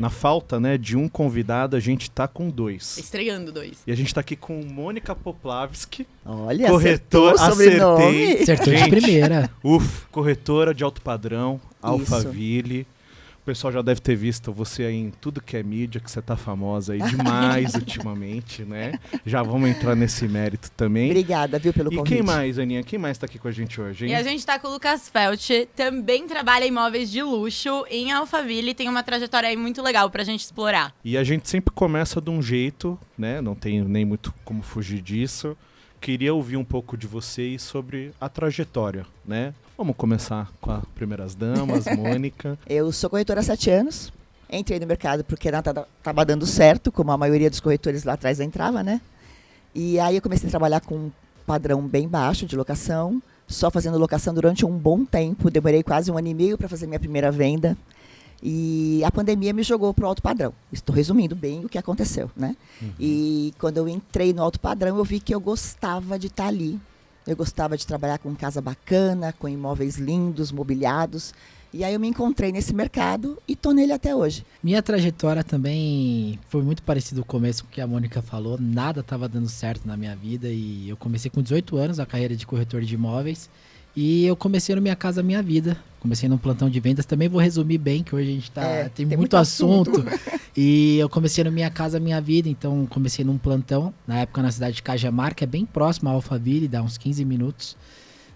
na falta, né, de um convidado, a gente tá com 2. Estreando 2. E a gente tá aqui com Mônica Poplavski, Olha, corretora, sobrenome. Acertou de primeira. Corretora de alto padrão, Alphaville. O pessoal já deve ter visto você aí em tudo que é mídia, que você tá famosa aí demais ultimamente, né? Já vamos entrar nesse mérito também. Obrigada, viu, pelo convite. E quem mais, Aninha? Quem mais tá aqui com a gente hoje, hein? E a gente tá com o Lucas Feldt, também trabalha em imóveis de luxo em Alphaville, tem uma trajetória aí muito legal pra gente explorar. E a gente sempre começa de um jeito, né? Não tem nem muito como fugir disso. Queria ouvir um pouco de vocês sobre a trajetória, né? Vamos começar com as primeiras damas, Mônica. Eu sou corretora há 7 anos. Entrei no mercado porque nada estava dando certo, como a maioria dos corretores lá atrás entrava, né? E aí eu comecei a trabalhar com um padrão bem baixo de locação, só fazendo locação durante um bom tempo. Demorei quase 1 ano e meio para fazer minha primeira venda. E a pandemia me jogou para o alto padrão. Estou resumindo bem o que aconteceu, né? E quando eu entrei no alto padrão, eu vi que eu gostava de estar ali. Eu gostava de trabalhar com casa bacana, com imóveis lindos, mobiliados. E aí eu me encontrei nesse mercado e estou nele até hoje. Minha trajetória também foi muito parecida com o começo com o que a Mônica falou. Nada estava dando certo na minha vida e eu comecei com 18 anos a carreira de corretor de imóveis. E eu comecei no Minha Casa Minha Vida. Comecei num plantão de vendas. Também vou resumir bem, que hoje a gente tem muito assunto. E eu comecei no Minha Casa Minha Vida. Então, comecei num plantão, na época na cidade de Cajamar, que é bem próximo a Alphaville, dá uns 15 minutos.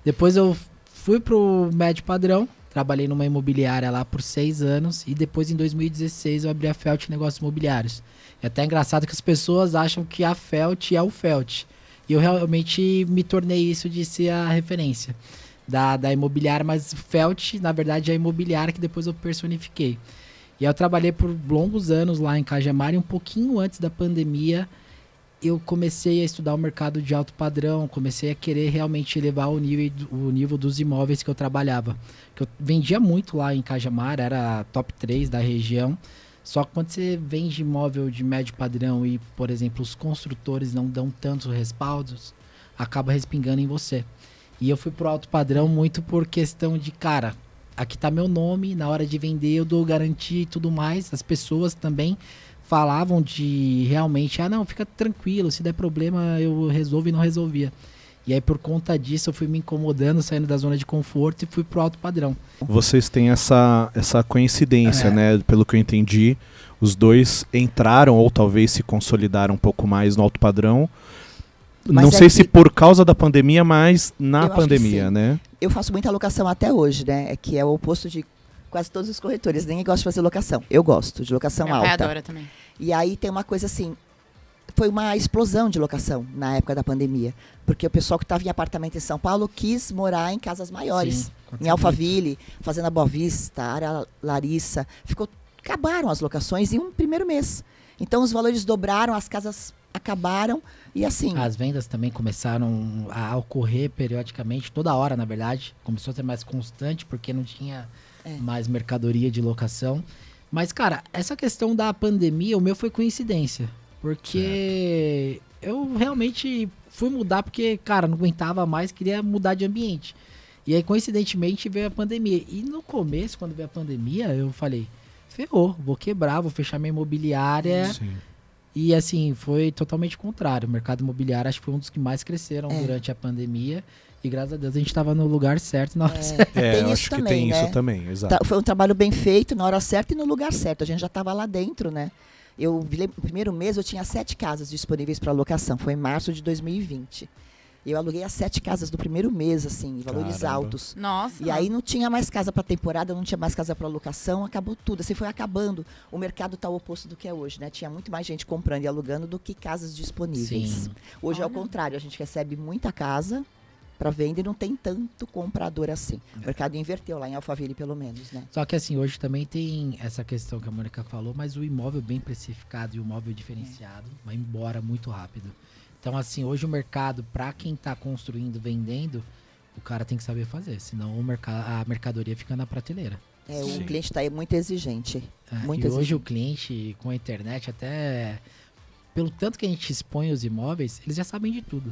Depois eu fui pro médio padrão. Trabalhei numa imobiliária lá por 6 anos. E depois, em 2016, eu abri a Feldt Negócios Imobiliários. É até engraçado que as pessoas acham que a Feldt é o Feldt. E eu realmente me tornei isso de ser a referência da imobiliária, mas Feldt, na verdade, é a imobiliária que depois eu personifiquei. E eu trabalhei por longos anos lá em Cajamar e um pouquinho antes da pandemia eu comecei a estudar o mercado de alto padrão, comecei a querer realmente elevar o nível dos imóveis que eu trabalhava. Que eu vendia muito lá em Cajamar, era top 3 da região. Só que quando você vende imóvel de médio padrão e, por exemplo, os construtores não dão tantos respaldos, acaba respingando em você. E eu fui pro alto padrão muito por questão de, cara, aqui tá meu nome, na hora de vender eu dou garantia e tudo mais. As pessoas também falavam de realmente, não, fica tranquilo, se der problema eu resolvo e não resolvia. E aí por conta disso eu fui me incomodando, saindo da zona de conforto e fui pro alto padrão. Vocês têm essa coincidência, né? Pelo que eu entendi, os dois entraram ou talvez se consolidaram um pouco mais no alto padrão. Mas não sei se por causa da pandemia, mas na pandemia, né? Eu faço muita locação até hoje, né? Que é o oposto de quase todos os corretores. Ninguém gosta de fazer locação. Eu gosto de locação alta. Meu pai adora também. E aí tem uma coisa assim, foi uma explosão de locação na época da pandemia. Porque o pessoal que estava em apartamento em São Paulo quis morar em casas maiores. Sim, em Alphaville, Fazenda Boa Vista, Área Larissa. Acabaram as locações em um primeiro mês. Então os valores dobraram, as casas acabaram e assim... As vendas também começaram a ocorrer periodicamente, toda hora na verdade. Começou a ser mais constante porque não tinha mais mercadoria de locação. Mas cara, essa questão da pandemia, o meu foi coincidência. Porque eu realmente fui mudar porque, cara, não aguentava mais, queria mudar de ambiente. E aí coincidentemente veio a pandemia. E no começo, quando veio a pandemia, eu falei, ferrou, vou quebrar, vou fechar minha imobiliária. Sim. E assim, foi totalmente contrário. O mercado imobiliário acho que foi um dos que mais cresceram durante a pandemia. E graças a Deus a gente estava no lugar certo na hora certa. Tem acho também, que tem né? isso também, exato. Foi um trabalho bem feito, na hora certa e no lugar certo. A gente já estava lá dentro, né? No primeiro mês eu tinha 7 casas disponíveis para locação. Foi em março de 2020. Eu aluguei as 7 casas do primeiro mês, assim, valores altos. Nossa. E aí não tinha mais casa para temporada, não tinha mais casa para locação, acabou tudo. Assim, foi acabando. O mercado está o oposto do que é hoje, né? Tinha muito mais gente comprando e alugando do que casas disponíveis. Sim. Hoje é o contrário, a gente recebe muita casa para venda e não tem tanto comprador assim. O mercado inverteu lá em Alphaville, pelo menos, né? Só que assim, hoje também tem essa questão que a Mônica falou, mas o imóvel bem precificado e o imóvel diferenciado vai embora muito rápido. Então, assim, hoje o mercado, para quem está construindo, vendendo, o cara tem que saber fazer, senão a mercadoria fica na prateleira. O cliente está aí muito exigente. Muito e exigente. hoje o cliente, com a internet, até pelo tanto que a gente expõe os imóveis, eles já sabem de tudo.